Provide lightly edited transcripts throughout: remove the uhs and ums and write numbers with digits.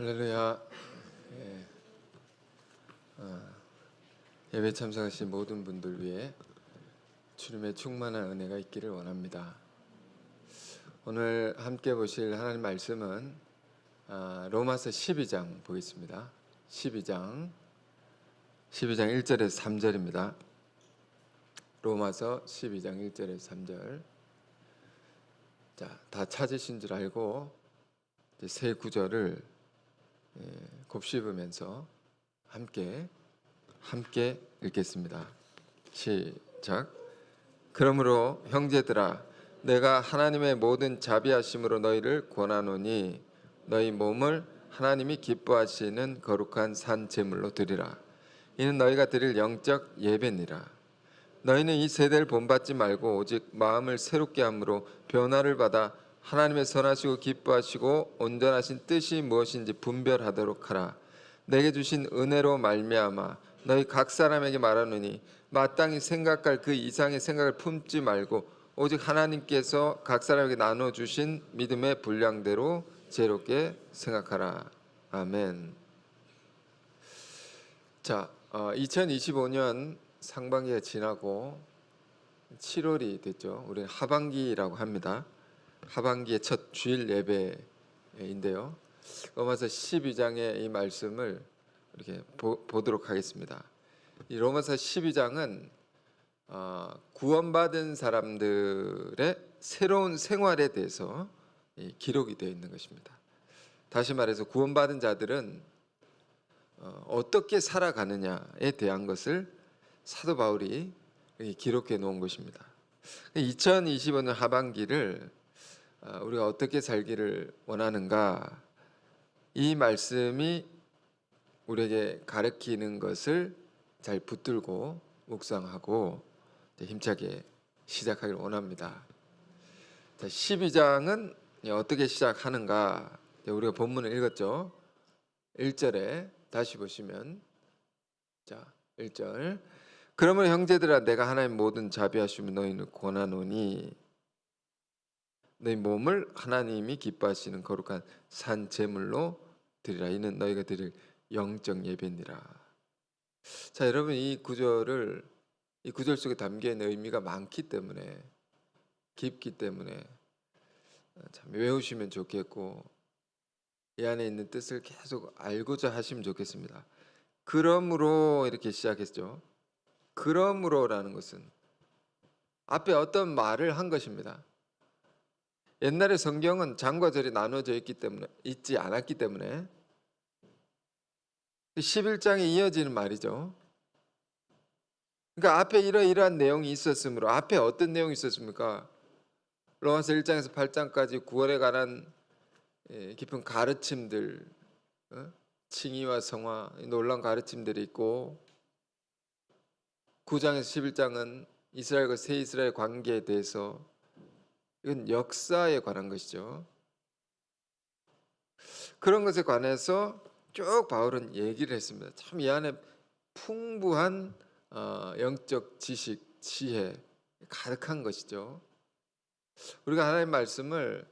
할렐루야. 예, 예배 참석하신 모든 분들 위해 주님의 충만한 은혜가 있기를 원합니다. 오늘 함께 보실 하나님 말씀은 로마서 12장 보겠습니다. 12장 1절에서 3절입니다. 로마서 12장 1절에서 3절. 자, 다 찾으신 줄 알고 이제 세 구절을 곱씹으면서 함께 읽겠습니다. 시작. 그러므로 형제들아, 내가 하나님의 모든 자비하심으로 너희를 권하노니 너희 몸을 하나님이 기뻐하시는 거룩한 산 제물로 드리라. 이는 너희가 드릴 영적 예배니라. 너희는 이 세대를 본받지 말고 오직 마음을 새롭게 함으로 변화를 받아 하나님의 선하시고 기뻐하시고 온전하신 뜻이 무엇인지 분별하도록 하라. 내게 주신 은혜로 말미암아 너희 각 사람에게 말하노니 마땅히 생각할 그 이상의 생각을 품지 말고 오직 하나님께서 각 사람에게 나눠주신 믿음의 분량대로 지혜롭게 생각하라. 아멘. 자, 2025년 상반기가 지나고 7월이 됐죠. 우리는 하반기라고 합니다. 하반기의 첫 주일 예배인데요. 로마서 12장의 이 말씀을 이렇게 보도록 하겠습니다. 이 로마서 12장은 구원받은 사람들의 새로운 생활에 대해서 기록이 되어 있는 것입니다. 다시 말해서 구원받은 자들은 어떻게 살아가느냐에 대한 것을 사도 바울이 기록해 놓은 것입니다. 2025년 하반기를 우리가 어떻게 살기를 원하는가, 이 말씀이 우리에게 가르치는 것을 잘 붙들고 묵상하고 힘차게 시작하기를 원합니다. 자, 12장은 어떻게 시작하는가? 우리가 본문을 읽었죠. 1절에 다시 보시면, 자, 1절. 그러므로 형제들아, 내가 하나님 모든 자비하심을 너희를 권하노니 너희 몸을 하나님이 기뻐하시는 거룩한 산 제물로 드리라. 이는 너희가 드릴 영적 예배니라. 자, 여러분, 이 구절 속에 담겨 있는 의미가 많기 때문에, 깊기 때문에 참 외우시면 좋겠고, 이 안에 있는 뜻을 계속 알고자 하시면 좋겠습니다. 그러므로 이렇게 시작했죠. 그러므로라는 것은 앞에 어떤 말을 한 것입니다. 옛날에 성경은 장과 절이 나눠져 있지 않았기 때문에 11장에 이어지는 말이죠. 그러니까 앞에 이러이러한 내용이 있었으므로, 앞에 어떤 내용이 있었습니까? 로마서 1장에서 8장까지 구원에 관한 깊은 가르침들, 칭의와 성화, 놀라운 가르침들이 있고, 9장에서 11장은 이스라엘과 새 이스라엘 관계에 대해서, 이건 역사에 관한 것이죠. 그런 것에 관해서 쭉 바울은 얘기를 했습니다. 참 이 안에 풍부한 영적 지식, 지혜 가득한 것이죠. 우리가 하나님의 말씀을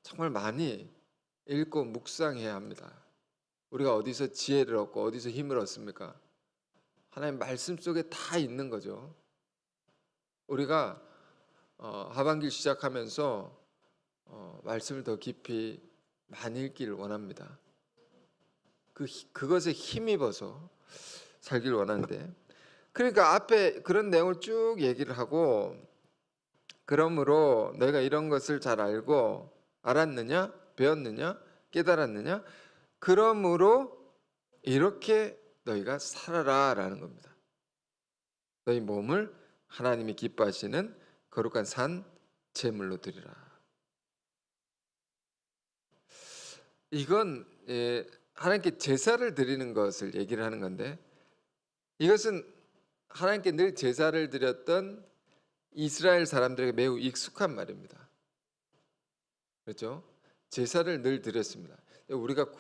정말 많이 읽고 묵상해야 합니다. 우리가 어디서 지혜를 얻고 어디서 힘을 얻습니까? 하나님 말씀 속에 다 있는 거죠. 우리가 하반기를 시작하면서 말씀을 더 깊이 많이 읽기를 원합니다. 그것에 힘입어서 살기를 원하는데, 그러니까 앞에 그런 내용을 쭉 얘기를 하고, 그러므로 너희가 이런 것을 잘 알고 알았느냐, 배웠느냐, 깨달았느냐, 그러므로 이렇게 너희가 살아라 라는 겁니다. 너희 몸을 하나님이 기뻐하시는 거룩한 산 제물로 드리라. 이건 하나님께 제사를 드리는 것을 얘기를 하는 건데, 이것은 하나님께 늘 제사를 드렸던 이스라엘 사람들에게 매우 익숙한 말입니다. 그렇죠? 제사를 늘 드렸습니다. 우리가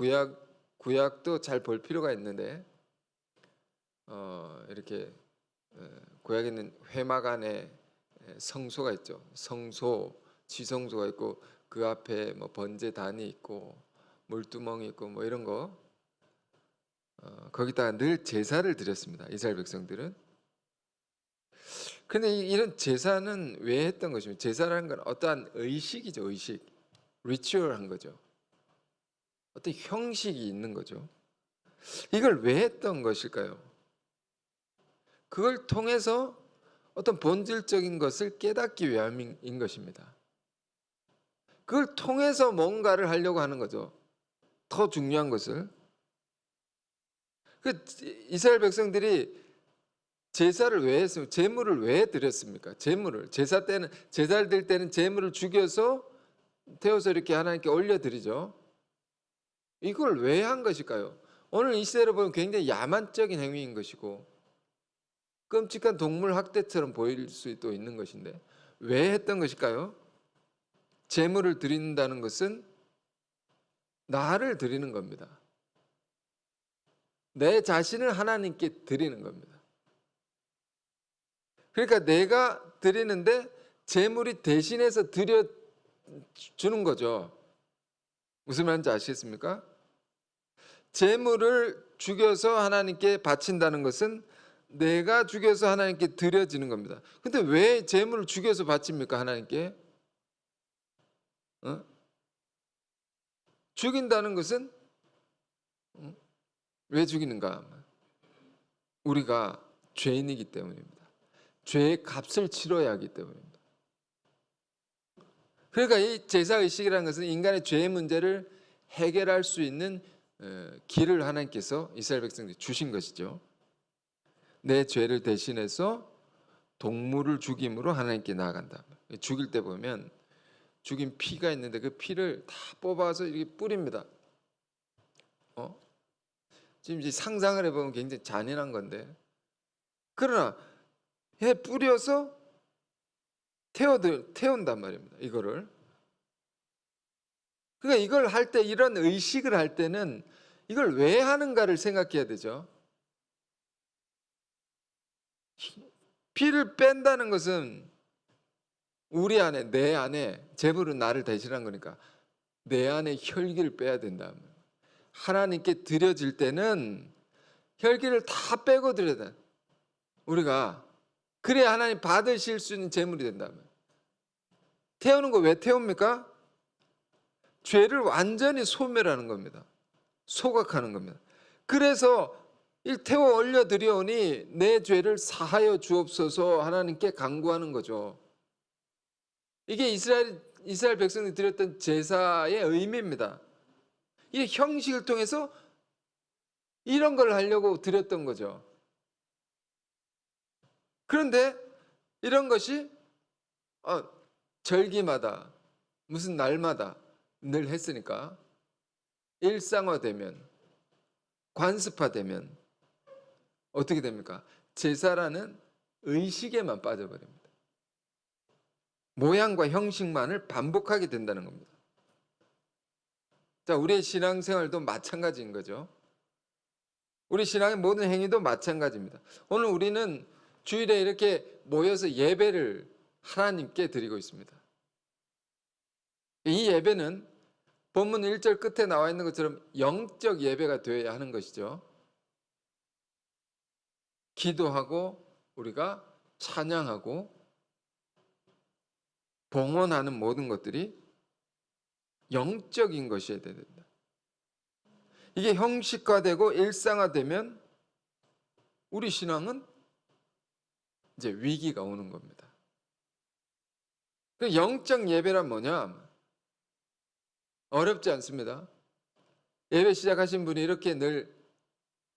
구약도 잘 볼 필요가 있는데, 이렇게 구약에는 회막 안에 성소가 있죠. 성소, 지성소가 있고, 그 앞에 뭐 번제단이 있고, 물두멍이 있고 뭐 이런 거 거기다가 늘 제사를 드렸습니다. 이스라엘 백성들은. 근데 이런 제사는 왜 했던 것입니까? 제사라는 건 어떠한 의식이죠. 의식. 리추얼한 거죠. 어떤 형식이 있는 거죠. 이걸 왜 했던 것일까요? 그걸 통해서 어떤 본질적인 것을 깨닫기 위함인 것입니다. 그걸 통해서 뭔가를 하려고 하는 거죠. 더 중요한 것을. 이스라엘 백성들이 제사를 왜 했습니까? 제물을 왜 드렸습니까? 제물을. 제사를 드릴 때는 제물을 죽여서 태워서 이렇게 하나님께 올려드리죠. 이걸 왜 한 것일까요? 오늘 이 시대로 보면 굉장히 야만적인 행위인 것이고 끔찍한 동물 학대처럼 보일 수도 있는 것인데 왜 했던 것일까요? 제물을 드린다는 것은 나를 드리는 겁니다. 내 자신을 하나님께 드리는 겁니다. 그러니까 내가 드리는데 제물이 대신해서 드려주는 거죠. 무슨 말인지 아시겠습니까? 제물을 죽여서 하나님께 바친다는 것은 내가 죽여서 하나님께 드려지는 겁니다. 근데 왜 제물을 죽여서 바칩니까? 하나님께? 죽인다는 것은 왜 죽이는가? 우리가 죄인이기 때문입니다. 죄의 값을 치러야 하기 때문입니다. 그러니까 이 제사의식이라는 것은 인간의 죄의 문제를 해결할 수 있는 길을 하나님께서 이스라엘 백성들이 주신 것이죠. 내 죄를 대신해서 동물을 죽임으로 하나님께 나아간다. 죽일 때 보면 죽인 피가 있는데 그 피를 다 뽑아서 이렇게 뿌립니다. 지금 이제 상상을 해보면 굉장히 잔인한 건데, 그러나 해 뿌려서 태운단 말입니다. 이거를. 그러니까 이걸 할 때, 이런 의식을 할 때는 이걸 왜 하는가를 생각해야 되죠. 피를 뺀다는 것은 우리 안에, 내 안에, 제물은 나를 대신한 거니까 내 안에 혈기를 빼야 된다. 하나님께 드려질 때는 혈기를 다 빼고 드려야 돼. 우리가. 그래야 하나님 받으실 수 있는 제물이 된다면. 태우는 거 왜 태웁니까? 죄를 완전히 소멸하는 겁니다. 소각하는 겁니다. 그래서 태워 올려드리오니 내 죄를 사하여 주옵소서 하나님께 간구하는 거죠. 이게 이스라엘 백성들이 드렸던 제사의 의미입니다. 이 형식을 통해서 이런 걸 하려고 드렸던 거죠. 그런데 이런 것이 절기마다 무슨 날마다 늘 했으니까 일상화되면, 관습화되면 어떻게 됩니까? 제사라는 의식에만 빠져버립니다. 모양과 형식만을 반복하게 된다는 겁니다. 자, 우리의 신앙생활도 마찬가지인 거죠. 우리 신앙의 모든 행위도 마찬가지입니다. 오늘 우리는 주일에 이렇게 모여서 예배를 하나님께 드리고 있습니다. 이 예배는 본문 1절 끝에 나와 있는 것처럼 영적 예배가 되어야 하는 것이죠. 기도하고 우리가 찬양하고 봉헌하는 모든 것들이 영적인 것이어야 된다. 이게 형식화되고 일상화되면 우리 신앙은 이제 위기가 오는 겁니다. 영적 예배란 뭐냐? 어렵지 않습니다. 예배 시작하신 분이 이렇게 늘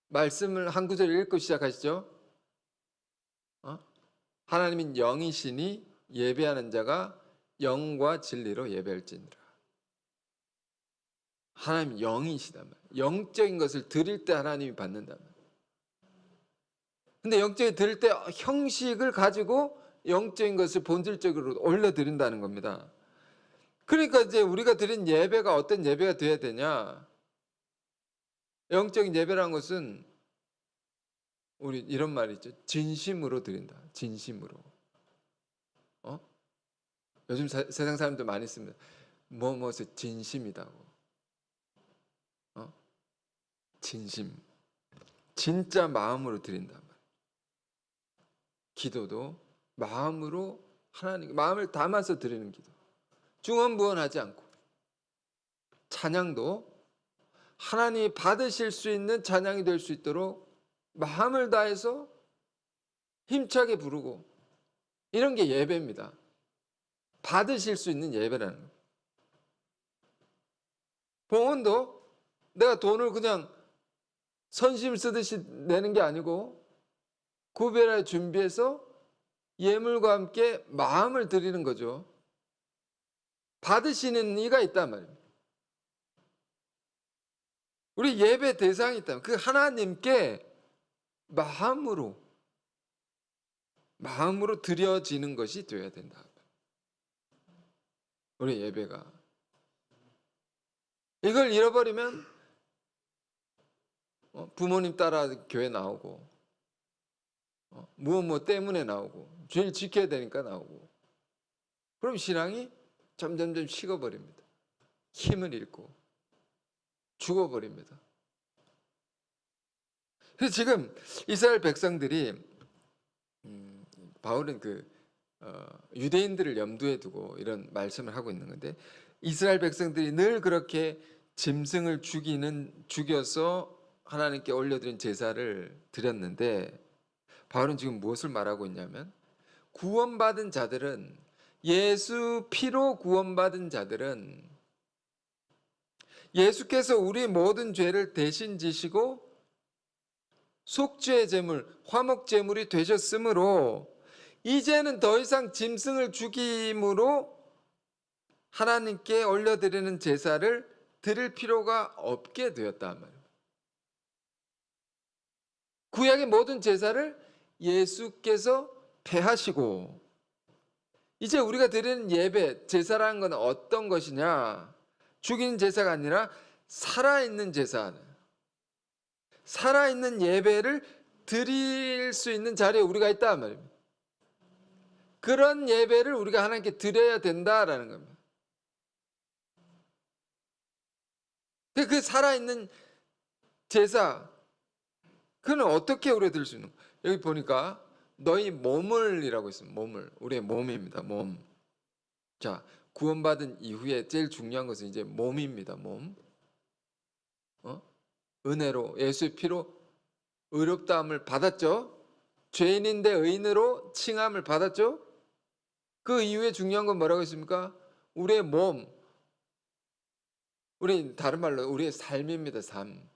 말씀을 한 구절 읽고 시작하시죠. 하나님은 영이시니 예배하는 자가 영과 진리로 예배할지니라. 하나님 영이시단 말이에요. 영적인 것을 드릴 때 하나님이 받는단 말이에요. 근데 영적인 드릴 때 형식을 가지고 영적인 것을 본질적으로 올려드린다는 겁니다. 그러니까 이제 우리가 드린 예배가 어떤 예배가 되어야 되냐? 영적인 예배라는 것은 우리 이런 말이 있죠. 진심으로 드린다. 진심으로. 요즘 세상 사람들 많이 씁니다. 뭐뭐서 진심이다고. 진심, 진짜 마음으로 드린단 말이에요. 기도도 마음으로 하나님 마음을 담아서 드리는 기도. 중언부언하지 않고, 찬양도 하나님이 받으실 수 있는 찬양이 될 수 있도록 마음을 다해서 힘차게 부르고, 이런 게 예배입니다. 받으실 수 있는 예배라는 거예요. 봉헌도 내가 돈을 그냥 선심 쓰듯이 내는 게 아니고 구별하여 준비해서 예물과 함께 마음을 드리는 거죠. 받으시는 이가 있단 말입니다. 우리 예배 대상이 있다면 그 하나님께 마음으로 드려지는 것이 되어야 된다. 우리 예배가. 이걸 잃어버리면 부모님 따라 교회 나오고, 무엇 때문에 나오고, 죄를 지켜야 되니까 나오고, 그럼 신앙이 점점점 식어버립니다. 힘을 잃고 죽어버립니다. 그래서 지금 이스라엘 백성들이 바울은 유대인들을 염두에 두고 이런 말씀을 하고 있는 건데, 이스라엘 백성들이 늘 그렇게 짐승을 죽여서 하나님께 올려드린 제사를 드렸는데, 바울은 지금 무엇을 말하고 있냐면, 구원받은 자들은, 예수 피로 구원받은 자들은 예수께서 우리 모든 죄를 대신 지시고 속죄의 제물, 화목 제물이 되셨으므로 이제는 더 이상 짐승을 죽임으로 하나님께 올려드리는 제사를 드릴 필요가 없게 되었다 말이에요. 구약의 모든 제사를 예수께서 폐하시고, 이제 우리가 드리는 예배, 제사라는 건 어떤 것이냐? 죽이는 제사가 아니라 살아있는 제사, 살아있는 예배를 드릴 수 있는 자리에 우리가 있다 말입니다. 그런 예배를 우리가 하나님께 드려야 된다라는 겁니다. 그 살아있는 제사, 그는 어떻게 우리가 드릴 수 있는 거예요? 여기 보니까 너희 몸을이라고 있습니다. 몸을. 우리의 몸입니다. 몸. 자, 구원받은 이후에 제일 중요한 것은 이제 몸입니다. 몸. 은혜로, 예수의 피로 의롭다함을 받았죠. 죄인인데 의인으로 칭함을 받았죠. 그 이후에 중요한 건 뭐라고 했습니까? 우리의 몸. 우리 다른 말로 우리의 삶입니다. 삶.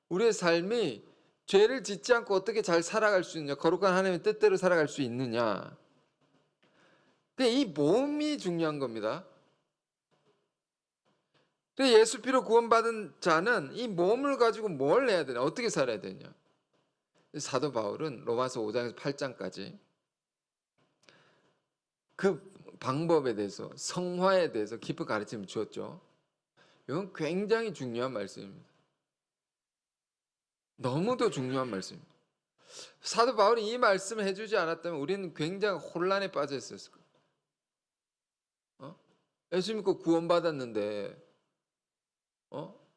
우리의 삶이 죄를 짓지 않고 어떻게 잘 살아갈 수 있느냐, 거룩한 하나님의 뜻대로 살아갈 수 있느냐. 이 몸이 중요한 겁니다. 예수 피로 구원받은 자는 이 몸을 가지고 뭘 해야 되냐, 어떻게 살아야 되냐. 사도 바울은 로마서 5장에서 8장까지 그 방법에 대해서, 성화에 대해서 깊은 가르침을 주었죠. 이건 굉장히 중요한 말씀입니다. 너무도 중요한 말씀입니다. 사도 바울이 이 말씀을 해주지 않았다면 우리는 굉장히 혼란에 빠져 있었을 거예요. 예수 믿고 구원받았는데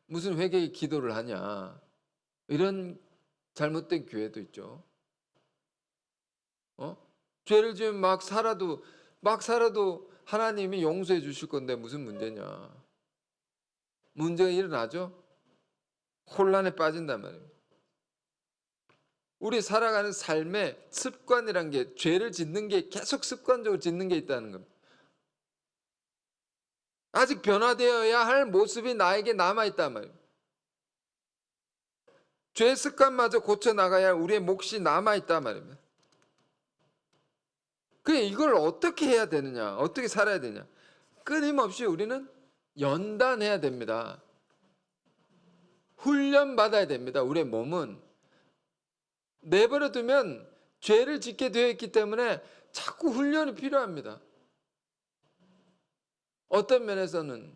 무슨 회개의 기도를 하냐, 이런 잘못된 교회도 있죠. 죄를 지으면 막 살아도 하나님이 용서해 주실 건데 무슨 문제냐. 문제가 일어나죠. 혼란에 빠진단 말입니다. 우리 살아가는 삶의 습관이란 게, 죄를 짓는 게, 계속 습관적으로 짓는 게 있다는 겁니다. 아직 변화되어야 할 모습이 나에게 남아있단 말이에요. 죄 습관마저 고쳐나가야 할 우리의 몫이 남아있단 말입니다. 이걸 어떻게 해야 되느냐, 어떻게 살아야 되냐. 끊임없이 우리는 연단해야 됩니다. 훈련받아야 됩니다. 우리의 몸은 내버려 두면 죄를 짓게 되어 있기 때문에 자꾸 훈련이 필요합니다. 어떤 면에서는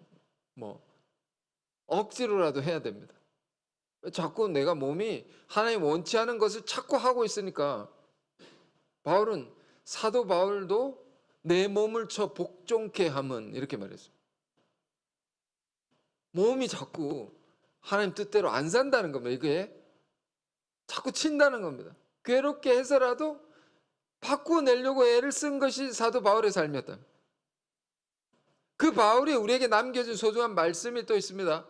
억지로라도 해야 됩니다. 자꾸 내가 몸이 하나님 원치 않은 것을 자꾸 하고 있으니까. 사도 바울도 내 몸을 쳐 복종케 함은, 이렇게 말했어요. 몸이 자꾸 하나님 뜻대로 안 산다는 겁니다. 이게 자꾸 친다는 겁니다. 괴롭게 해서라도 바꾸내려고 애를 쓴 것이 사도 바울의 삶이었다. 그 바울이 우리에게 남겨준 소중한 말씀이 또 있습니다.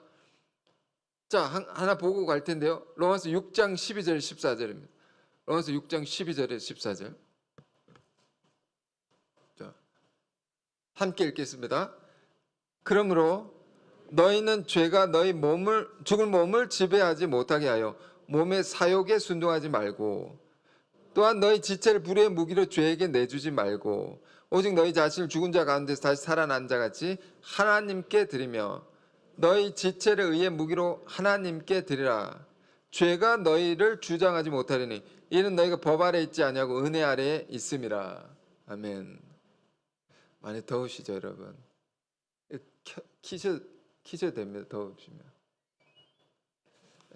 자, 하나 보고 갈 텐데요. 로마서 6장 12절 14절입니다. 로마서 6장 12절에 14절. 자, 함께 읽겠습니다. 그러므로 너희는 죄가 너희 죽을 몸을 지배하지 못하게 하여 몸의 사욕에 순종하지 말고, 또한 너희 지체를 불의의 무기로 죄에게 내주지 말고, 오직 너희 자신을 죽은 자 가운데서 다시 살아난 자 같이 하나님께 드리며 너희 지체를 의의 무기로 하나님께 드리라. 죄가 너희를 주장하지 못하리니 이는 너희가 법 아래 있지 아니하고 은혜 아래에 있음이라. 아멘. 많이 더우시죠, 여러분? 키셔도 됩니다. 더우시면.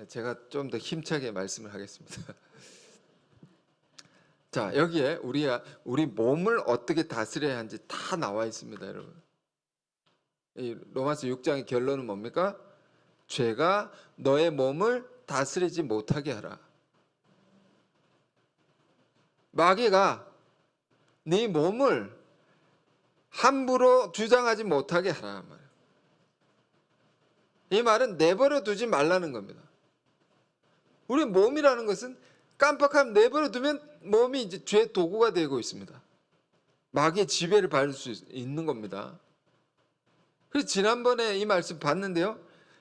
제가 좀 더 힘차게 말씀을 하겠습니다. 자, 여기에 우리 몸을 어떻게 다스려야 하는지 다 나와 있습니다, 여러분. 이 로마서 6장의 결론은 뭡니까? 죄가 너의 몸을 다스리지 못하게 하라. 마귀가 네 몸을 함부로 주장하지 못하게 하라 말이에요. 이 말은 내버려 두지 말라는 겁니다. 우리 몸이라는 것은 깜빡하면 내버려 두면 몸이 이제 죄 도구가 되고 있습니다. 마귀의 지배를 받을 수 있는 겁니다. 그래서 지난번에 이 말씀 봤는데요.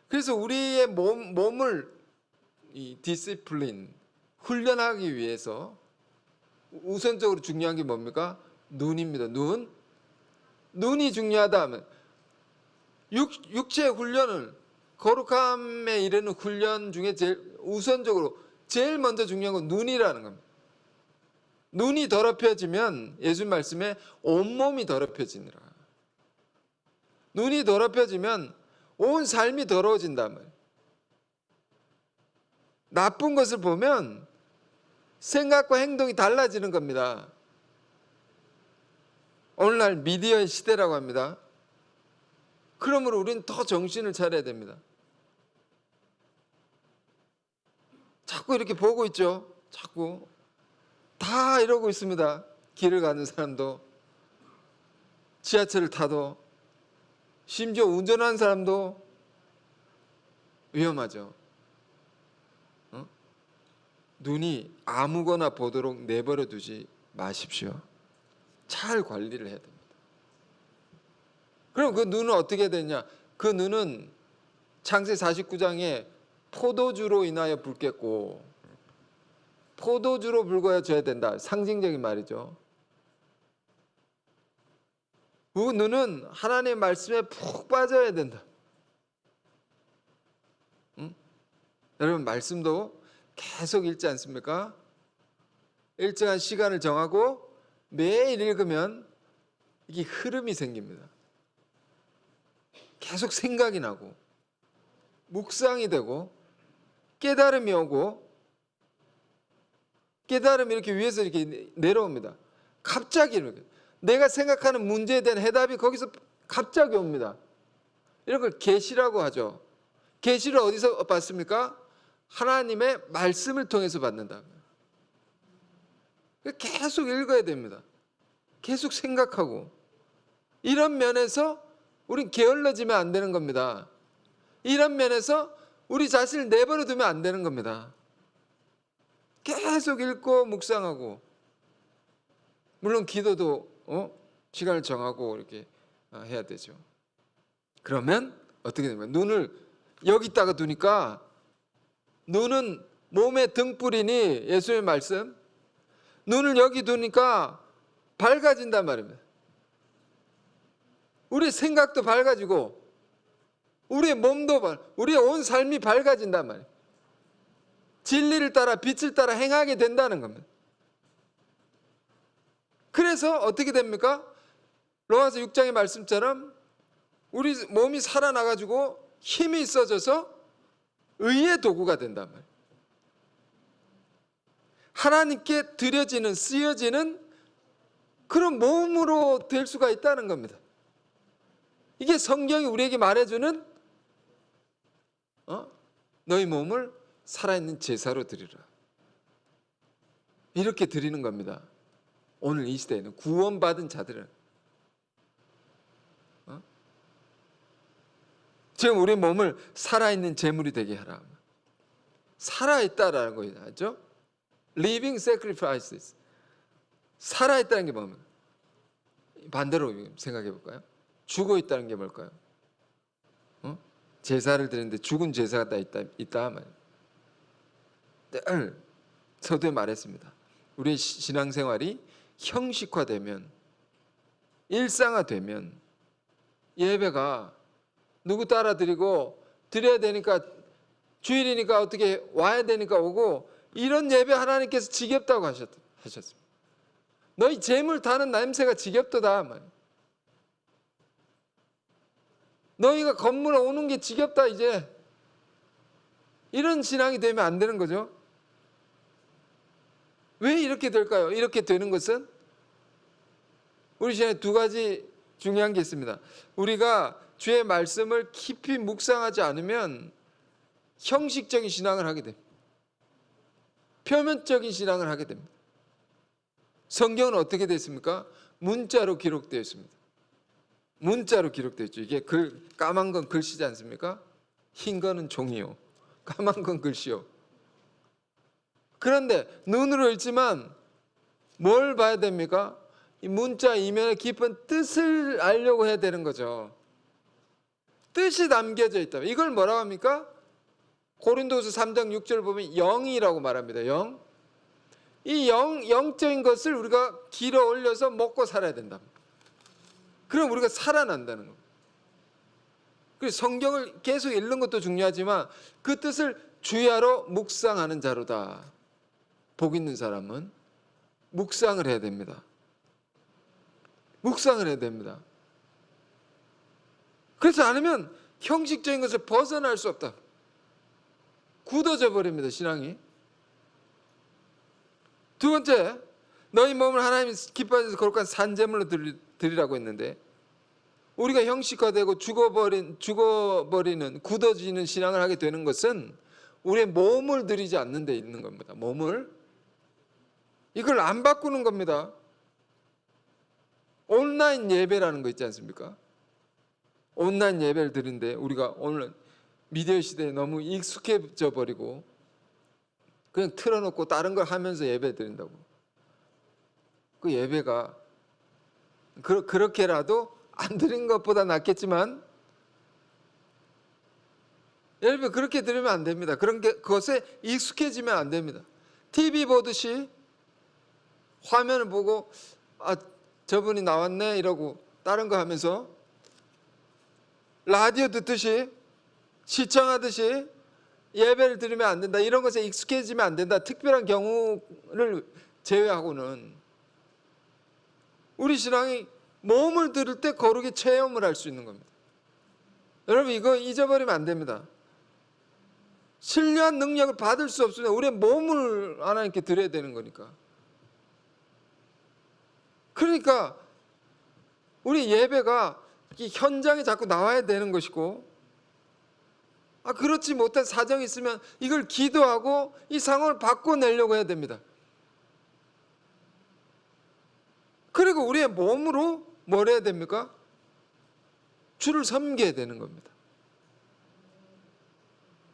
그래서 우리의 몸을 이 디시플린, 훈련하기 위해서 우선적으로 중요한 게 뭡니까? 눈입니다. 눈이 중요하다 하면 육체의 훈련을, 거룩함에 이르는 훈련 중에 제일 먼저 중요한 건 눈이라는 겁니다. 눈이 더럽혀지면 예수님 말씀에 온몸이 더럽혀지니라. 눈이 더럽혀지면 온 삶이 더러워진단 말이에요. 나쁜 것을 보면 생각과 행동이 달라지는 겁니다. 오늘날 미디어의 시대라고 합니다. 그러므로 우리는 더 정신을 차려야 됩니다. 자꾸 이렇게 보고 있죠. 자꾸 다 이러고 있습니다. 길을 가는 사람도, 지하철을 타도, 심지어 운전하는 사람도 위험하죠. 눈이 아무거나 보도록 내버려 두지 마십시오. 잘 관리를 해야 됩니다. 그럼 그 눈은 어떻게 되냐? 그 눈은 창세 49장에 포도주로 인하여 붉겠고, 포도주로 붉어져야 된다. 상징적인 말이죠. 그 눈은 하나님의 말씀에 푹 빠져야 된다. 응? 여러분, 말씀도 계속 읽지 않습니까? 일정한 시간을 정하고 매일 읽으면 이게 흐름이 생깁니다. 계속 생각이 나고 묵상이 되고 깨달음이 오고, 깨달음이 이렇게 위에서 이렇게 내려옵니다. 갑자기 이렇게 내가 생각하는 문제에 대한 해답이 거기서 갑자기 옵니다. 이런 걸 계시라고 하죠. 계시를 어디서 받습니까? 하나님의 말씀을 통해서 받는다. 계속 읽어야 됩니다. 계속 생각하고. 이런 면에서 우린 게을러지면 안 되는 겁니다. 이런 면에서 우리 자신을 내버려 두면 안 되는 겁니다. 계속 읽고 묵상하고, 물론 기도도 시간을 정하고 이렇게 해야 되죠. 그러면 어떻게 되냐면, 눈을 여기다가 두니까, 눈은 몸의 등불이니, 예수의 말씀, 눈을 여기 두니까 밝아진단 말입니다. 우리의 생각도 밝아지고 우리의 몸도 우리의 온 삶이 밝아진단 말이에요. 진리를 따라 빛을 따라 행하게 된다는 겁니다. 그래서 어떻게 됩니까? 로마서 6장의 말씀처럼 우리 몸이 살아나가지고 힘이 있어져서 의의 도구가 된단 말이에요. 하나님께 드려지는, 쓰여지는 그런 몸으로 될 수가 있다는 겁니다. 이게 성경이 우리에게 말해주는 너희 몸을 살아있는 제사로 드리라. 이렇게 드리는 겁니다. 오늘 이 시대에는 구원받은 자들은 지금 우리 몸을 살아있는 제물이 되게 하라. 살아있다라는 거죠. Living sacrifices. 살아있다는 게 뭡니까? 반대로 생각해 볼까요? 죽어 있다는 게 뭘까요? 제사를 드리는데 죽은 제사가 있다 말이에요. 늘 서두에 말했습니다. 우리의 신앙생활이 형식화되면, 일상화되면 예배가 누구 따라 드리고 드려야 되니까 주일이니까 어떻게 와야 되니까 오고, 이런 예배 하나님께서 지겹다고 하셨습니다. 너희 재물 타는 냄새가 지겹도다 말이에요. 너희가 건물에 오는 게 지겹다 이제. 이런 신앙이 되면 안 되는 거죠. 왜 이렇게 될까요? 이렇게 되는 것은 우리 신앙에 두 가지 중요한 게 있습니다. 우리가 주의 말씀을 깊이 묵상하지 않으면 형식적인 신앙을 하게 됩니다. 표면적인 신앙을 하게 됩니다. 성경은 어떻게 되어 있습니까? 문자로 기록되어 있습니다. 문자로 기록되어 있죠. 이게 까만 건 글씨지 않습니까? 흰 거는 종이요. 까만 건 글씨요. 그런데 눈으로 읽지만 뭘 봐야 됩니까? 이 문자 이면의 깊은 뜻을 알려고 해야 되는 거죠. 뜻이 담겨져 있다. 이걸 뭐라고 합니까? 고린도서 3장 6절 보면 영이라고 말합니다. 영. 이 영적인 것을 우리가 길어 올려서 먹고 살아야 된다. 그럼 우리가 살아난다는 겁니다. 그래서 성경을 계속 읽는 것도 중요하지만 그 뜻을 주야로 묵상하는 자로다. 복 있는 사람은 묵상을 해야 됩니다. 묵상을 해야 됩니다. 그렇지 않으면 형식적인 것을 벗어날 수 없다. 굳어져 버립니다, 신앙이. 두 번째, 너희 몸을 하나님이 기뻐하셔서 거룩한 산제물로 드리라고 했는데, 우리가 형식화되고 죽어버리는 굳어지는 신앙을 하게 되는 것은 우리의 몸을 드리지 않는 데 있는 겁니다. 몸을. 이걸 안 바꾸는 겁니다. 온라인 예배라는 거 있지 않습니까? 온라인 예배를 드리는데 우리가 오늘 미디어 시대에 너무 익숙해져 버리고 그냥 틀어놓고 다른 걸 하면서 예배 드린다고. 그 예배가 그렇게라도 안 드린 것보다 낫겠지만 여러분 그렇게 드리면 안 됩니다. 그것에 익숙해지면 안 됩니다. TV 보듯이 화면을 보고 저분이 나왔네 이러고 다른 거 하면서 라디오 듣듯이 시청하듯이 예배를 드리면 안 된다. 이런 것에 익숙해지면 안 된다. 특별한 경우를 제외하고는 우리 신앙이 몸을 들을 때 거룩의 체험을 할 수 있는 겁니다. 여러분 이거 잊어버리면 안 됩니다. 신령한 능력을 받을 수 없으면 우리의 몸을 하나님께 드려야 되는 거니까. 그러니까 우리 예배가 이 현장에 자꾸 나와야 되는 것이고, 그렇지 못한 사정이 있으면 이걸 기도하고 이 상황을 바꿔내려고 해야 됩니다. 그리고 우리의 몸으로 뭘 해야 됩니까? 주를 섬겨야 되는 겁니다.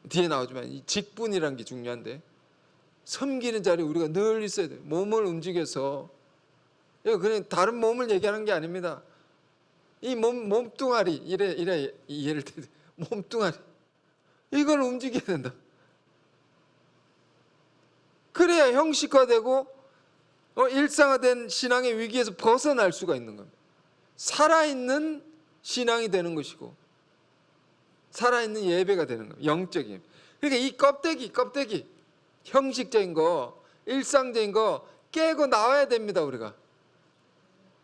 뒤에 나오지만 이 직분이라는 게 중요한데, 섬기는 자리에 우리가 늘 있어야 돼요. 몸을 움직여서. 이거 그냥 다른 몸을 얘기하는 게 아닙니다. 이 몸뚱아리, 이래 예를 들어 몸뚱아리, 이걸 움직여야 된다. 그래야 형식화되고 일상화된 신앙의 위기에서 벗어날 수가 있는 겁니다. 살아있는 신앙이 되는 것이고 살아있는 예배가 되는 거예요. 영적인. 그러니까 이 껍데기 형식적인 거, 일상적인 거 깨고 나와야 됩니다. 우리가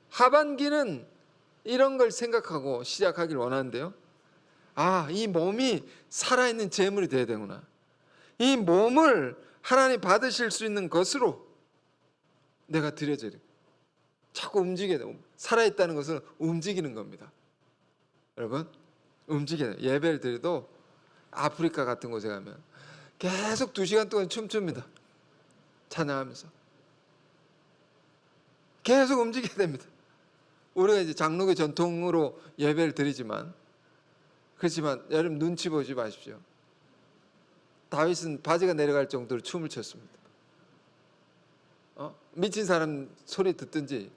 하반기는 이런 걸 생각하고 시작하길 원하는데요. 이 몸이 살아있는 제물이 돼야 되구나. 이 몸을 하나님 받으실 수 있는 것으로 내가 드려져야 돼. 자꾸 움직여야 돼. 살아있다는 것은 움직이는 겁니다. 여러분 움직여야 돼. 예배를 드려도 아프리카 같은 곳에 가면 계속 2시간 동안 춤춥니다. 찬양하면서 계속 움직여야 됩니다. 우리가 이제 장로교 전통으로 예배를 드리지만, 그렇지만 여러분 눈치 보지 마십시오. 다윗은 바지가 내려갈 정도로 춤을 췄습니다. 미친 사람 소리 듣든지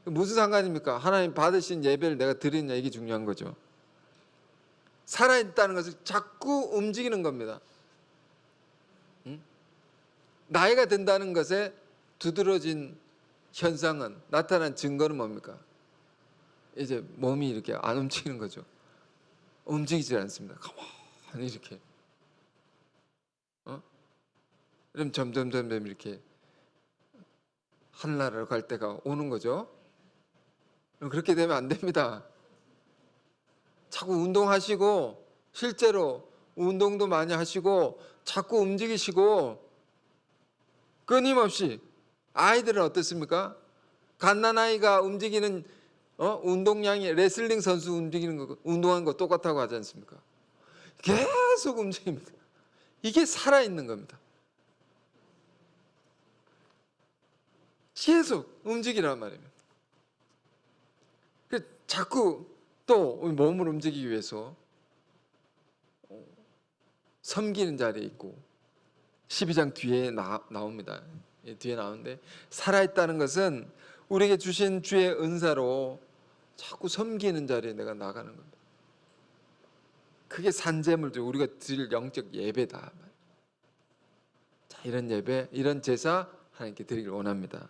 무슨 상관입니까? 하나님 받으신 예배를 내가 드리느냐, 이게 중요한 거죠. 살아있다는 것을 자꾸 움직이는 겁니다. 나이가 든다는 것에 두드러진 현상은, 나타난 증거는 뭡니까? 이제 몸이 이렇게 안 움직이는 거죠. 움직이지 않습니다. 가만히 이렇게. 그럼 점점 이렇게 하늘나라로 갈 때가 오는 거죠. 그렇게 되면 안 됩니다. 자꾸 운동하시고, 실제로 운동도 많이 하시고, 자꾸 움직이시고, 끊임없이. 아이들은 어떻습니까? 갓난아이가 움직이는 운동량이 레슬링 선수 움직이는 거, 운동하는 거 똑같다고 하지 않습니까? 계속 움직입니다. 이게 살아있는 겁니다. 계속 움직이란 말입니다. 자꾸 또 몸을 움직이기 위해서 섬기는 자리에 있고, 12장 뒤에 나옵니다. 뒤에 나오는데, 살아있다는 것은 우리에게 주신 주의 은사로 자꾸 섬기는 자리에 내가 나가는 겁니다. 그게 산재물도 우리가 드릴 영적 예배다. 자, 이런 예배, 이런 제사 하나님께 드리길 원합니다.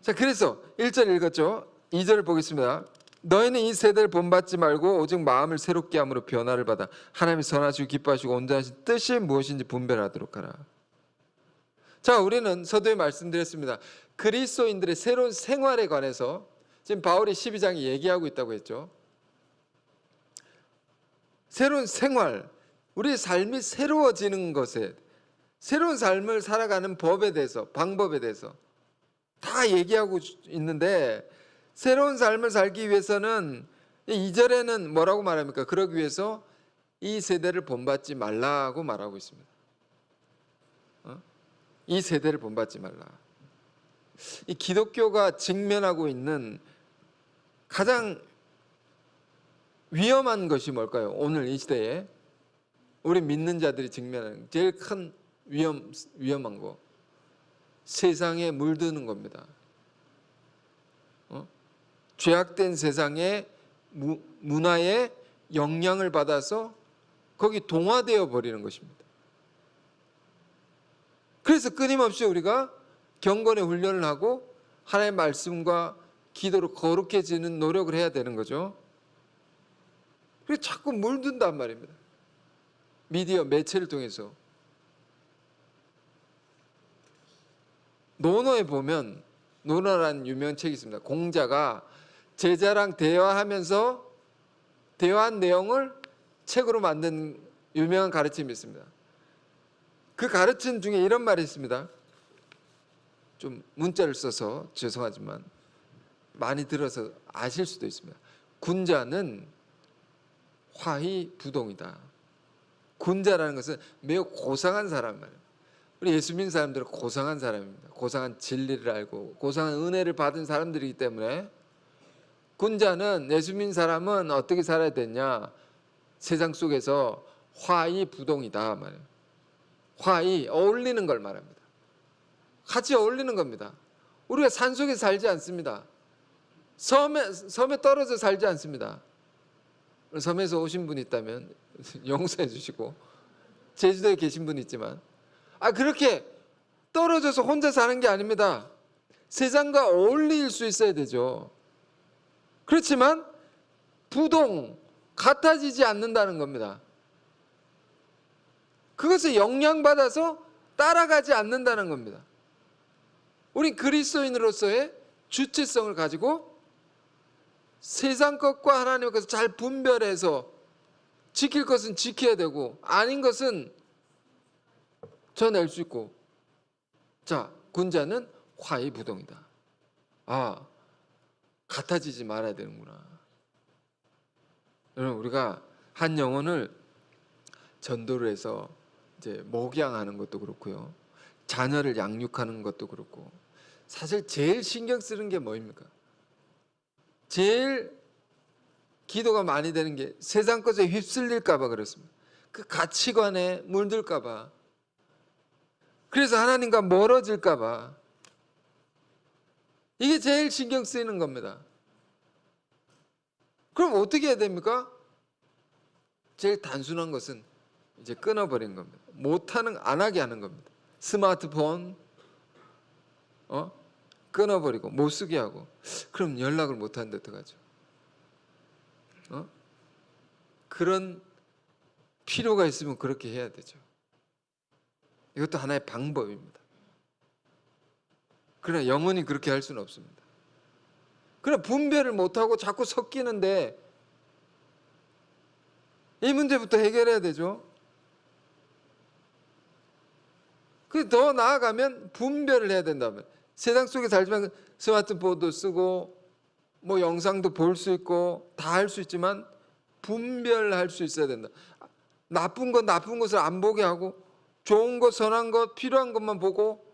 자, 그래서 1절 읽었죠? 2절을 보겠습니다. 너희는 이 세대를 본받지 말고 오직 마음을 새롭게 함으로 변화를 받아 하나님이 선하시고 기뻐하시고 온전하신 뜻이 무엇인지 분별하도록 하라. 자, 우리는 서두에 말씀드렸습니다. 그리스도인들의 새로운 생활에 관해서 지금 바울이 12장에 얘기하고 있다고 했죠. 새로운 생활, 우리의 삶이 새로워지는 것에, 새로운 삶을 살아가는 법에 대해서, 방법에 대해서 다 얘기하고 있는데, 새로운 삶을 살기 위해서는 2절에는 뭐라고 말합니까? 그러기 위해서 이 세대를 본받지 말라고 말하고 있습니다. 이 세대를 본받지 말라. 이 기독교가 직면하고 있는 가장 위험한 것이 뭘까요? 오늘 이 시대에 우리 믿는 자들이 직면하는 제일 큰 위험한 거, 세상에 물드는 겁니다. 죄악된 세상의 문화에 영향을 받아서 거기 동화되어 버리는 것입니다. 그래서 끊임없이 우리가 경건의 훈련을 하고 하나님의 말씀과 기도로 거룩해지는 노력을 해야 되는 거죠. 그래서 자꾸 물든단 말입니다. 미디어 매체를 통해서. 노노에 보면, 노노라는 유명한 책이 있습니다. 공자가 제자랑 대화하면서 대화한 내용을 책으로 만든 유명한 가르침이 있습니다. 그 가르침 중에 이런 말이 있습니다. 좀 문자를 써서 죄송하지만 많이 들어서 아실 수도 있습니다. 군자는 화희부동이다. 군자라는 것은 매우 고상한 사람 말이에요. 우리 예수 믿는 사람들은 고상한 사람입니다. 고상한 진리를 알고 고상한 은혜를 받은 사람들이기 때문에, 군자는, 예수 믿는 사람은 어떻게 살아야 되냐? 세상 속에서 화희부동이다 말이에요. 화희, 어울리는 걸 말합니다. 같이 어울리는 겁니다. 우리가 산속에 살지 않습니다. 섬에 떨어져 살지 않습니다. 섬에서 오신 분이 있다면 용서해 주시고, 제주도에 계신 분이 있지만, 그렇게 떨어져서 혼자 사는 게 아닙니다. 세상과 어울릴 수 있어야 되죠. 그렇지만 부동, 같아지지 않는다는 겁니다. 그것에 영향받아서 따라가지 않는다는 겁니다. 우리 그리스도인으로서의 주체성을 가지고 세상 것과 하나님의 것을 잘 분별해서 지킬 것은 지켜야 되고 아닌 것은 쳐낼 수 있고. 자, 군자는 화희부동이다. 같아지지 말아야 되는구나. 여러분, 우리가 한 영혼을 전도를 해서 이제 목양하는 것도 그렇고요. 자녀를 양육하는 것도 그렇고 사실 제일 신경 쓰는 게 뭐입니까? 제일 기도가 많이 되는 게 세상 것에 휩쓸릴까 봐 그렇습니다. 그 가치관에 물들까 봐. 그래서 하나님과 멀어질까 봐. 이게 제일 신경 쓰이는 겁니다. 그럼 어떻게 해야 됩니까? 제일 단순한 것은 이제 끊어버린 겁니다. 못하는, 안 하게 하는 겁니다. 스마트폰 끊어버리고 못 쓰게 하고. 그럼 연락을 못 하는데 어떡하죠? 그런 필요가 있으면 그렇게 해야 되죠. 이것도 하나의 방법입니다. 그러나 영원히 그렇게 할 수는 없습니다. 그러나 분별을 못하고 자꾸 섞이는데 이 문제부터 해결해야 되죠. 더 나아가면 분별을 해야 된다면 세상 속에 살지만 스마트폰도 쓰고 뭐 영상도 볼 수 있고 다 할 수 있지만 분별할 수 있어야 된다. 나쁜 것을 안 보게 하고 좋은 것, 선한 것, 필요한 것만 보고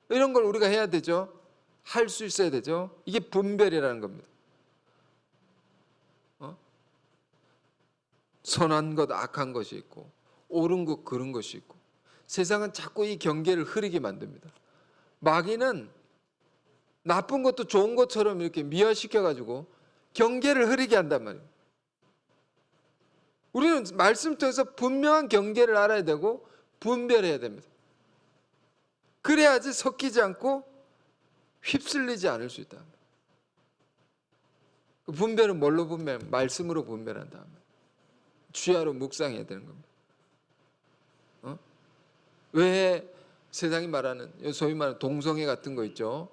이런 걸 우리가 해야 되죠. 할 수 있어야 되죠. 이게 분별이라는 겁니다. 선한 것, 악한 것이 있고 옳은 것, 그른 것이 있고 세상은 자꾸 이 경계를 흐리게 만듭니다. 마귀는 나쁜 것도 좋은 것처럼 이렇게 미화시켜가지고 경계를 흐리게 한단 말이에요. 우리는 말씀 통해서 분명한 경계를 알아야 되고 분별해야 됩니다. 그래야지 섞이지 않고 휩쓸리지 않을 수 있다. 그 분별은 뭘로 분별? 말씀으로 분별한다. 주야로 묵상해야 되는 겁니다. 왜 세상이 말하는 소위 말하는 동성애 같은 거 있죠.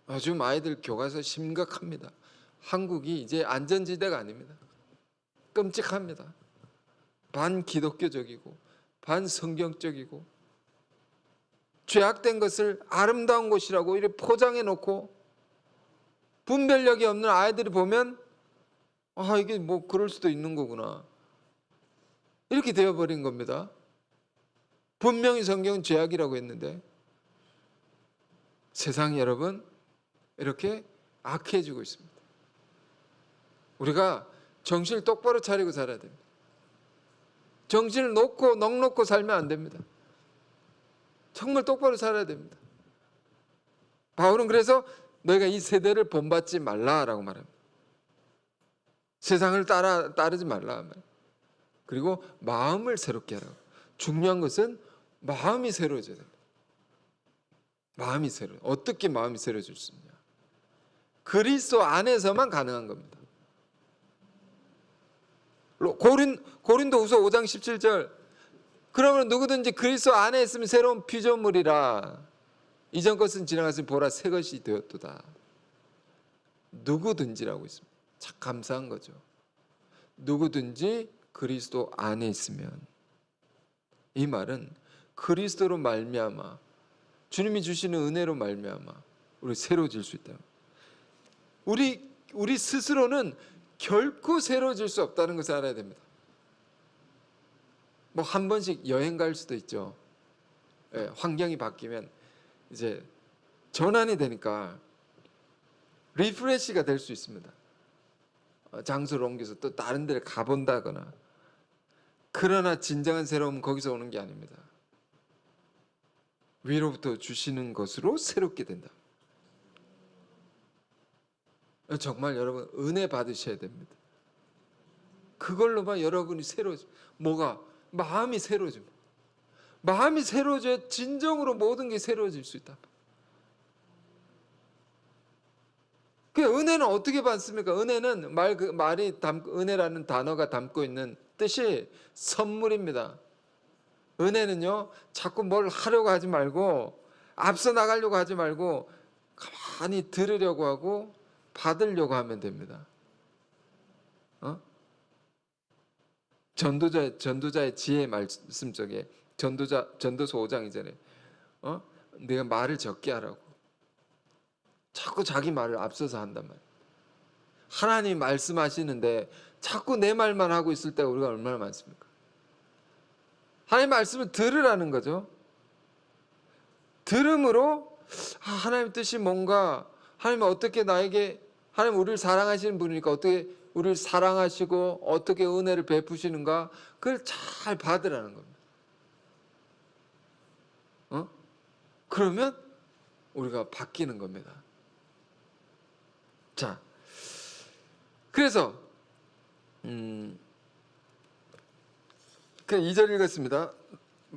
요즘 아이들 교과서 심각합니다. 한국이 이제 안전지대가 아닙니다. 끔찍합니다. 반기독교적이고 반성경적이고 죄악된 것을 아름다운 것이라고 이렇게 포장해 놓고 분별력이 없는 아이들이 보면 이게 뭐 그럴 수도 있는 거구나 이렇게 되어버린 겁니다. 분명히 성경은 죄악이라고 했는데 세상이 여러분 이렇게 악해지고 있습니다. 우리가 정신을 똑바로 차리고 살아야 됩니다. 정신을 넉놓고 살면 안 됩니다. 정말 똑바로 살아야 됩니다. 바울은 그래서 너희가 이 세대를 본받지 말라라고 말합니다. 세상을 따르지 말라. 그리고 마음을 새롭게 하라고. 중요한 것은 마음이 새로워져야 됩니다. 마음이 어떻게 마음이 새로워질 수 있냐? 그리스도 안에서만 가능한 겁니다. 고린도후서 5장 17절 그러면 누구든지 그리스도 안에 있으면 새로운 피조물이라 이전 것은 지나갔으니 보라 새 것이 되었도다. 누구든지라고 있습니다. 참 감사한 거죠. 누구든지 그리스도 안에 있으면 이 말은 그리스도로 말미암아 주님이 주시는 은혜로 말미암아 우리 새로워질 수 있다. 우리 스스로는 결코 새로워질 수 없다는 것을 알아야 됩니다. 뭐 한 번씩 여행 갈 수도 있죠. 환경이 바뀌면 이제 전환이 되니까 리프레시가 될 수 있습니다. 장소를 옮겨서 또 다른 데를 가본다거나. 그러나 진정한 새로움은 거기서 오는 게 아닙니다. 위로부터 주시는 것으로 새롭게 된다. 정말 여러분 은혜 받으셔야 됩니다. 그걸로만 여러분이 뭐가? 마음이 새로워집니다. 마음이 새로워져야 진정으로 모든 게 새로워질 수 있다. 그 은혜는 어떻게 받습니까? 은혜는 은혜라는 단어가 담고 있는 뜻이 선물입니다. 은혜는요, 자꾸 뭘 하려고 하지 말고, 앞서 나가려고 하지 말고, 가만히 들으려고 하고, 받으려고 하면 됩니다. 전도자의 지혜 말씀 속에, 전도서 5장 2절에, 내가 말을 적게 하라고. 자꾸 자기 말을 앞서서 한단 말이에요. 하나님 말씀하시는데 자꾸 내 말만 하고 있을 때가 우리가 얼마나 많습니까? 하나님 말씀을 들으라는 거죠. 들음으로 하나님 뜻이 뭔가, 하나님은 어떻게 나에게, 하나님 우리를 사랑하시는 분이니까 어떻게 우리를 사랑하시고 어떻게 은혜를 베푸시는가, 그걸 잘 받으라는 겁니다. 그러면 우리가 바뀌는 겁니다. 자, 그래서 2절 읽었습니다.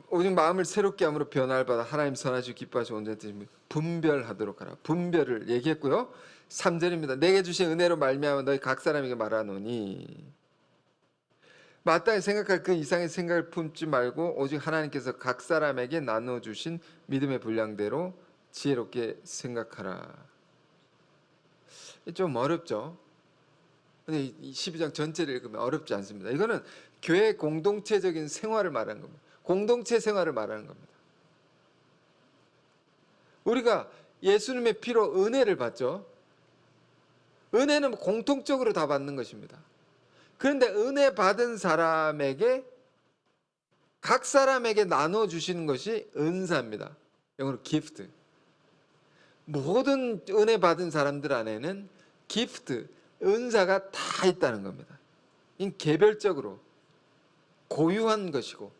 오직 마음을 새롭게 함으로 변화를 받아 하나님 선하시고 기뻐하시고 온전히 뜻을 분별하도록 하라. 분별을 얘기했고요. 3절입니다. 내게 주신 은혜로 말미암아 너희 각 사람에게 말하노니, 마땅히 생각할 그 이상의 생각을 품지 말고 오직 하나님께서 각 사람에게 나눠주신 믿음의 분량대로 지혜롭게 생각하라. 좀 어렵죠? 근데 이 12장 전체를 읽으면 어렵지 않습니다. 이거는 교회 공동체적인 생활을 말하는 겁니다. 공동체 생활을 말하는 겁니다. 우리가 예수님의 피로 은혜를 받죠. 은혜는 공통적으로 다 받는 것입니다. 그런데 은혜 받은 사람에게, 각 사람에게 나눠주시는 것이 은사입니다. 영어로 gift. 모든 은혜 받은 사람들 안에는 gift, 은사가 다 있다는 겁니다. 이 개별적으로 고유한 것이고,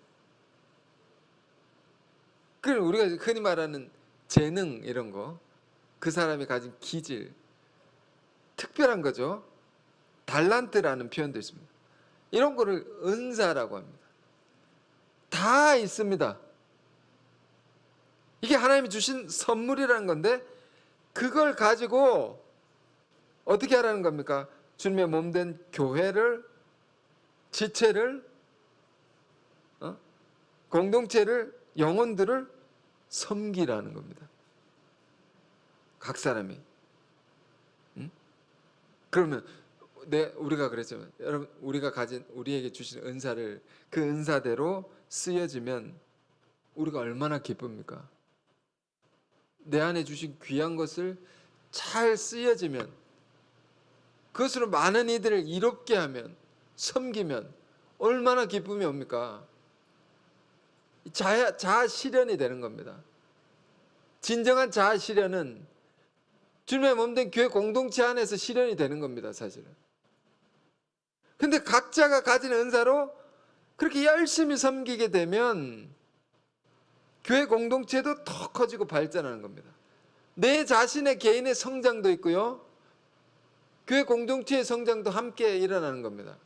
그럼 우리가 흔히 말하는 재능 이런 거, 그 사람이 가진 기질, 특별한 거죠. 달란트라는 표현도 있습니다. 이런 거를 은사라고 합니다. 다 있습니다. 이게 하나님이 주신 선물이라는 건데, 그걸 가지고 어떻게 하라는 겁니까? 주님의 몸된 교회를, 지체를, 공동체를, 영혼들을 섬기라는 겁니다. 각 사람이. 그러면 우리가 그랬지만, 여러분, 우리가 가진, 우리에게 주신 은사를 그 은사대로 쓰여지면 우리가 얼마나 기쁩니까? 내 안에 주신 귀한 것을 잘 쓰여지면, 그것으로 많은 이들을 이롭게 하면, 섬기면 얼마나 기쁨이 옵니까? 자아 실현이 되는 겁니다. 진정한 자아 실현은 주님의 몸된 교회 공동체 안에서 실현이 되는 겁니다, 사실은. 근데 각자가 가진 은사로 그렇게 열심히 섬기게 되면 교회 공동체도 더 커지고 발전하는 겁니다. 내 자신의 개인의 성장도 있고요, 교회 공동체의 성장도 함께 일어나는 겁니다.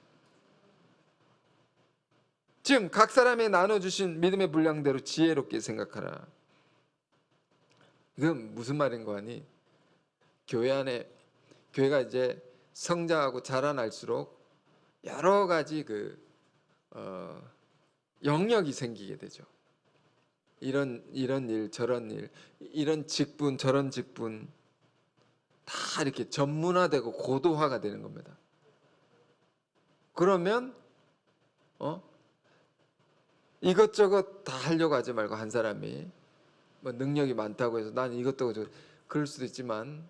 지금 각 사람에 나눠주신 믿음의 분량대로 지혜롭게 생각하라. 이건 무슨 말인 거 아니? 교회 안에, 교회가 이제 성장하고 자라날수록 여러 가지 영역이 생기게 되죠. 이런 일, 저런 일, 이런 직분, 저런 직분, 다 이렇게 전문화되고 고도화가 되는 겁니다. 그러면 이것저것 다 하려고 하지 말고, 한 사람이 뭐 능력이 많다고 해서 난 이것저것, 그럴 수도 있지만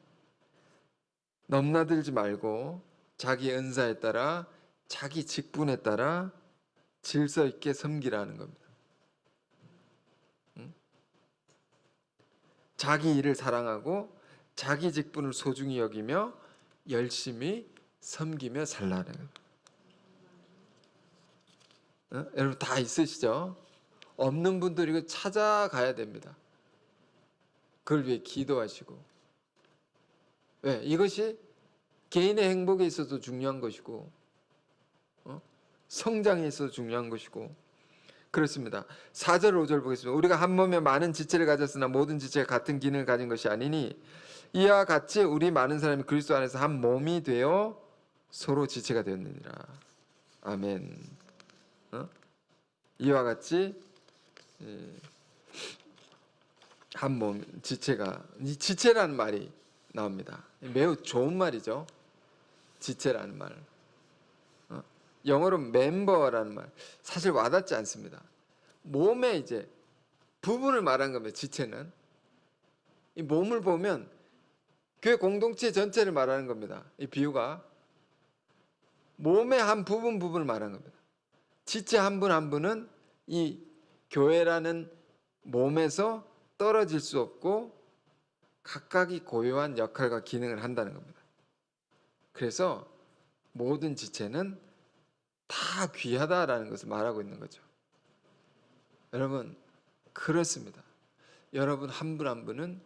넘나들지 말고 자기 은사에 따라, 자기 직분에 따라 질서 있게 섬기라는 겁니다. 자기 일을 사랑하고 자기 직분을 소중히 여기며 열심히 섬기며 살라는 겁니다. 여러분 다 있으시죠? 없는 분들 이거 찾아가야 됩니다. 그걸 위해 기도하시고. 왜? 이것이 개인의 행복에 있어서 중요한 것이고, 성장에 있어서 중요한 것이고, 그렇습니다. 4절 5절 보겠습니다. 우리가 한 몸에 많은 지체를 가졌으나 모든 지체가 같은 기능을 가진 것이 아니니 이와 같이 우리 많은 사람이 그리스도 안에서 한 몸이 되어 서로 지체가 되었느니라. 아멘. 이와 같이 한 몸, 지체가, 이 지체라는 말이 나옵니다. 매우 좋은 말이죠. 지체라는 말. 영어로 멤버라는 말, 사실 와닿지 않습니다. 몸의 이제 부분을 말하는 겁니다. 지체는 이 몸을 보면 교회 공동체 전체를 말하는 겁니다. 이 비유가 몸의 한 부분을 말하는 겁니다. 지체 한 분 한 분은 이 교회라는 몸에서 떨어질 수 없고 각각이 고유한 역할과 기능을 한다는 겁니다. 그래서 모든 지체는 다 귀하다라는 것을 말하고 있는 거죠. 여러분, 그렇습니다. 여러분 한 분 한 분은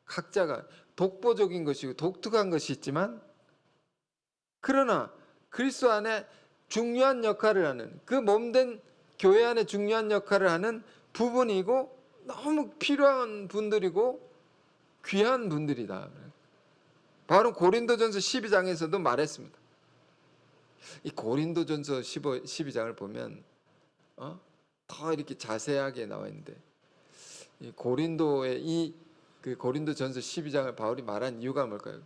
각자가 독보적인 것이고 독특한 것이 있지만, 그러나 그리스도 안에 중요한 역할을 하는, 그 몸된 교회 안에 중요한 역할을 하는 부분이고 너무 필요한 분들이고 귀한 분들이다. 바로 고린도전서 12장에서도 말했습니다. 이 고린도전서 12장을 보면 더 이렇게 자세하게 나와 있는데, 이 고린도의 그 고린도전서 12장을 바울이 말한 이유가 뭘까요?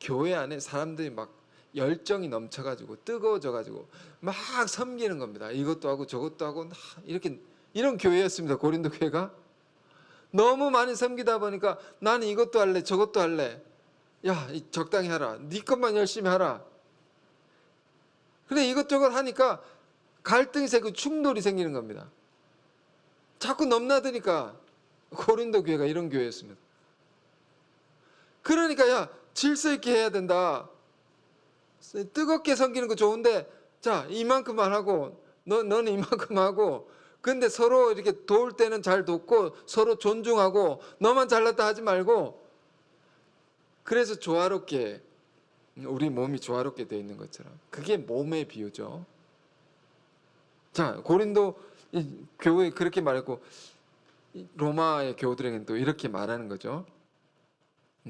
교회 안에 사람들이 막 열정이 넘쳐가지고 뜨거워져가지고 막 섬기는 겁니다. 이것도 하고 저것도 하고 이렇게, 이런 교회였습니다. 고린도 교회가 너무 많이 섬기다 보니까 나는 이것도 할래 저것도 할래, 야 적당히 하라, 네 것만 열심히 하라. 근데 이것저것 하니까 갈등이 생기고 충돌이 생기는 겁니다. 자꾸 넘나드니까. 고린도 교회가 이런 교회였습니다. 그러니까 야 질서 있게 해야 된다. 뜨겁게 섬기는 거 좋은데 자 이만큼만 하고 너는 이만큼 하고, 근데 서로 이렇게 도울 때는 잘 돕고 서로 존중하고 너만 잘났다 하지 말고. 그래서 조화롭게, 우리 몸이 조화롭게 되어 있는 것처럼, 그게 몸의 비유죠. 자, 고린도 교회 그렇게 말했고, 로마의 교우들에게는 또 이렇게 말하는 거죠.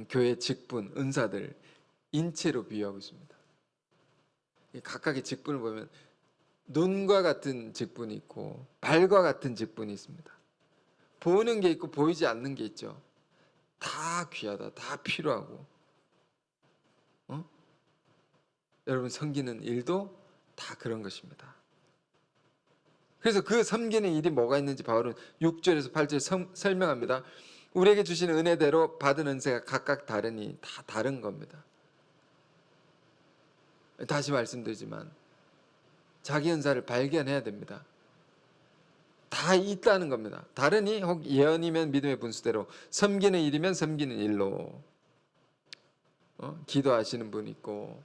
교회 직분, 은사들 인체로 비유하고 있습니다. 각각의 직분을 보면 눈과 같은 직분이 있고 발과 같은 직분이 있습니다. 보이는 게 있고 보이지 않는 게 있죠. 다 귀하다, 다 필요하고. 여러분 섬기는 일도 다 그런 것입니다. 그래서 그 섬기는 일이 뭐가 있는지 바울은 6절에서 8절에 설명합니다. 우리에게 주신 은혜대로 받은 은혜가 각각 다르니 다 다른 겁니다. 다시 말씀드리지만 자기 은사를 발견해야 됩니다. 다 있다는 겁니다. 다르니 혹 예언이면 믿음의 분수대로, 섬기는 일이면 섬기는 일로. 기도하시는 분이 있고,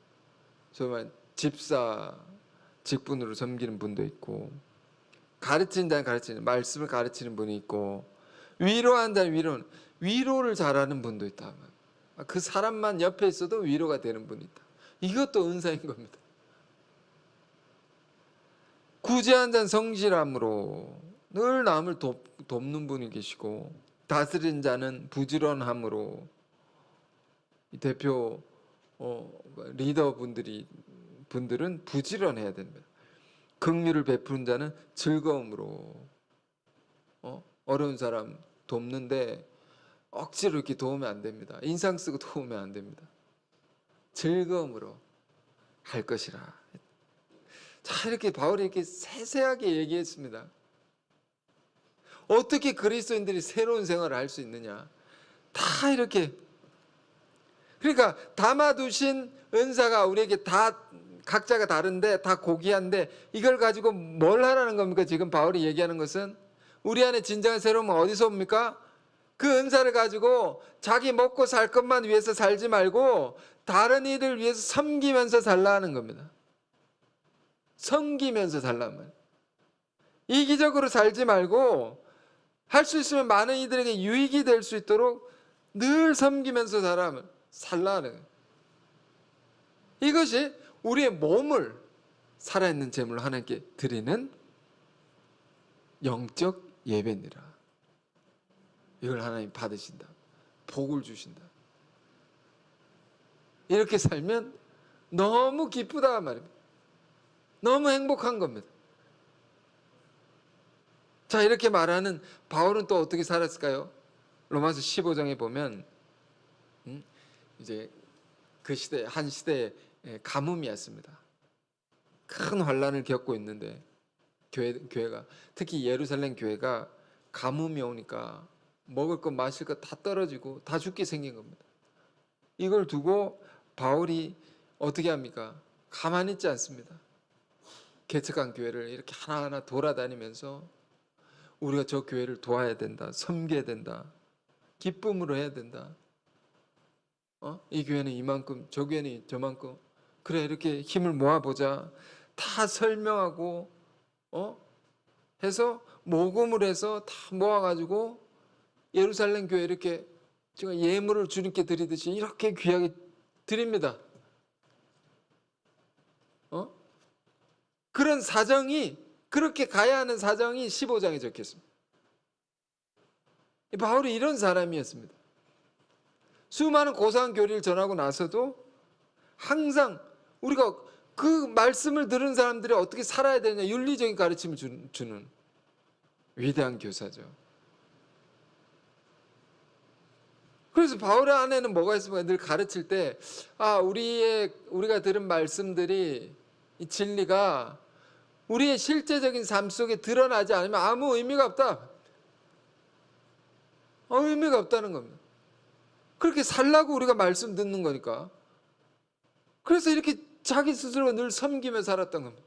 정말 집사 직분으로 섬기는 분도 있고, 가르치는 자는 가르치는, 말씀을 가르치는 분이 있고, 위로하는 자는 위로를 잘하는 분도 있다. 그 사람만 옆에 있어도 위로가 되는 분이 있다. 이것도 은사인 겁니다. 구제한 자는 성실함으로 늘 남을 돕는 분이 계시고, 다스린 자는 부지런함으로, 대표 리더분들은 부지런해야 됩니다. 긍휼을 베푸는 자는 즐거움으로, 어려운 사람 돕는데 억지로 이렇게 도우면 안 됩니다. 인상 쓰고 도우면 안 됩니다. 즐거움으로 할 것이라. 자, 이렇게 바울이 이렇게 세세하게 얘기했습니다. 어떻게 그리스도인들이 새로운 생활을 할 수 있느냐? 다 이렇게. 그러니까 담아두신 은사가 우리에게 다 각자가 다른데 다 고귀한데, 이걸 가지고 뭘 하라는 겁니까? 지금 바울이 얘기하는 것은, 우리 안에 진정한 새로움은 어디서 옵니까? 그 은사를 가지고 자기 먹고 살 것만 위해서 살지 말고 다른 이를 위해서 섬기면서 살라는 겁니다. 섬기면서 살라는 거예요. 이기적으로 살지 말고 할 수 있으면 많은 이들에게 유익이 될 수 있도록 늘 섬기면서 살라는 거예요. 이것이 우리의 몸을 살아있는 제물로 하나님께 드리는 영적 예배니라. 이걸 하나님 받으신다. 복을 주신다. 이렇게 살면 너무 기쁘다 말입니다. 너무 행복한 겁니다. 자, 이렇게 말하는 바울은 또 어떻게 살았을까요? 로마서 15장에 보면 이제 그 시대, 한 시대의 가뭄이었습니다. 큰 환란을 겪고 있는데 교회가, 특히 예루살렘 교회가 가뭄이 오니까 먹을 것 마실 것 다 떨어지고 다 죽게 생긴 겁니다. 이걸 두고 바울이 어떻게 합니까? 가만히 있지 않습니다. 개척한 교회를 이렇게 하나하나 돌아다니면서 우리가 저 교회를 도와야 된다, 섬겨야 된다, 기쁨으로 해야 된다. 이 교회는 이만큼, 저 교회는 저만큼, 그래 이렇게 힘을 모아보자. 다 설명하고 해서 모금을 해서 다 모아가지고 예루살렘 교회 이렇게 제가 예물을 주님께 드리듯이 이렇게 귀하게 드립니다. 그런 사정이, 그렇게 가야 하는 사정이 15장에 적혀 있습니다. 바울이 이런 사람이었습니다. 수많은 고상한 교리를 전하고 나서도 항상 우리가 그 말씀을 들은 사람들이 어떻게 살아야 되냐, 윤리적인 가르침을 주는 위대한 교사죠. 그래서 바울의 안에는 뭐가 있습니까? 늘 가르칠 때 우리가 들은 말씀들이, 이 진리가 우리의 실제적인 삶 속에 드러나지 않으면 아무 의미가 없다. 의미가 없다는 겁니다. 그렇게 살라고 우리가 말씀 듣는 거니까. 그래서 이렇게 자기 스스로 늘 섬기며 살았던 겁니다.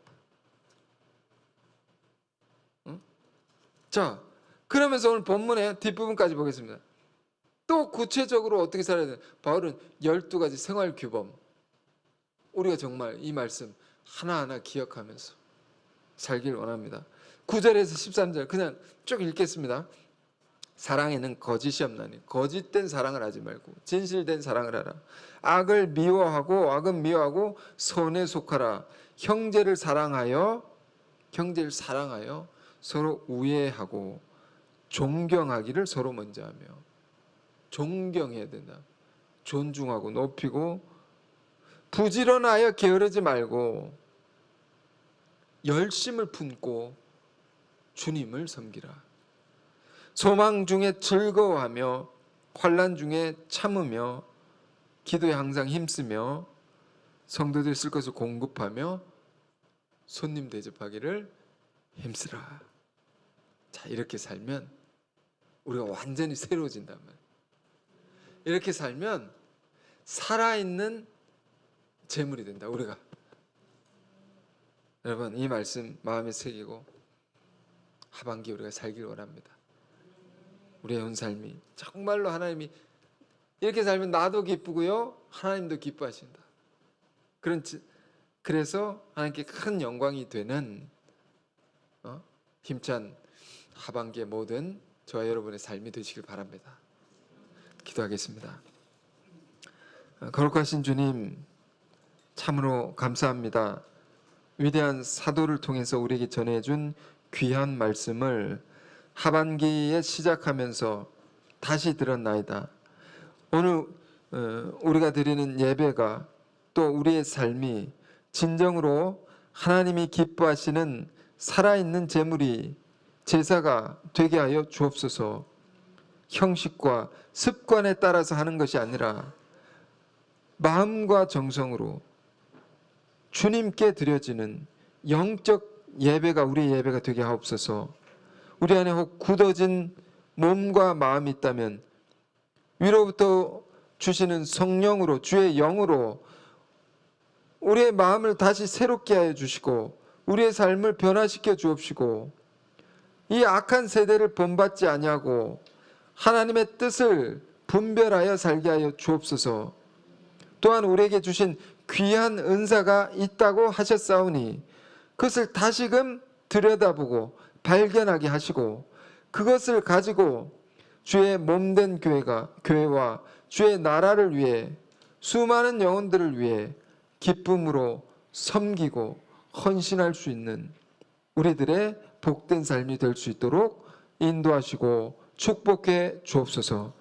자, 그러면서 오늘 본문의 뒷부분까지 보겠습니다. 또 구체적으로 어떻게 살아야 되나? 바울은 12가지 생활 규범, 우리가 정말 이 말씀 하나하나 기억하면서 살길 원합니다. 9절에서 13절 그냥 쭉 읽겠습니다. 사랑에는 거짓이 없나니 거짓된 사랑을 하지 말고 진실된 사랑을 하라. 악은 미워하고 선에 속하라. 형제를 사랑하여 서로 우애하고 존경하기를 서로 먼저 하며. 존경해야 된다. 존중하고 높이고, 부지런하여 게으르지 말고 열심을 품고 주님을 섬기라. 소망 중에 즐거워하며 환난 중에 참으며 기도에 항상 힘쓰며 성도들 쓸 것을 공급하며 손님 대접하기를 힘쓰라. 자, 이렇게 살면 우리가 완전히 새로워진단 말이에요. 이렇게 살면 살아있는 재물이 된다, 우리가. 여러분, 이 말씀 마음에 새기고 하반기 우리가 살길 원합니다. 우리의 온 삶이 정말로 하나님이 이렇게 살면 나도 기쁘고요, 하나님도 기뻐하신다. 그래서 하나님께 큰 영광이 되는 힘찬 하반기의 모든 저와 여러분의 삶이 되시길 바랍니다. 기도하겠습니다. 거룩하신 주님, 참으로 감사합니다. 위대한 사도를 통해서 우리에게 전해준 귀한 말씀을 하반기에 시작하면서 다시 들었나이다. 오늘 우리가 드리는 예배가, 또 우리의 삶이 진정으로 하나님이 기뻐하시는 살아있는 제물이, 제사가 되게 하여 주옵소서. 형식과 습관에 따라서 하는 것이 아니라 마음과 정성으로 주님께 드려지는 영적 예배가 우리의 예배가 되게 하옵소서. 우리 안에 혹 굳어진 몸과 마음이 있다면 위로부터 주시는 성령으로, 주의 영으로 우리의 마음을 다시 새롭게 하여 주시고 우리의 삶을 변화시켜 주옵시고, 이 악한 세대를 본받지 아니하고 하나님의 뜻을 분별하여 살게 하여 주옵소서. 또한 우리에게 주신 귀한 은사가 있다고 하셨사오니 그것을 다시금 들여다보고 발견하게 하시고, 그것을 가지고 주의 몸된 교회와 주의 나라를 위해, 수많은 영혼들을 위해 기쁨으로 섬기고 헌신할 수 있는 우리들의 복된 삶이 될 수 있도록 인도하시고 축복해 주옵소서.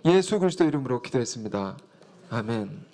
예수 그리스도 이름으로 기도했습니다. 아멘.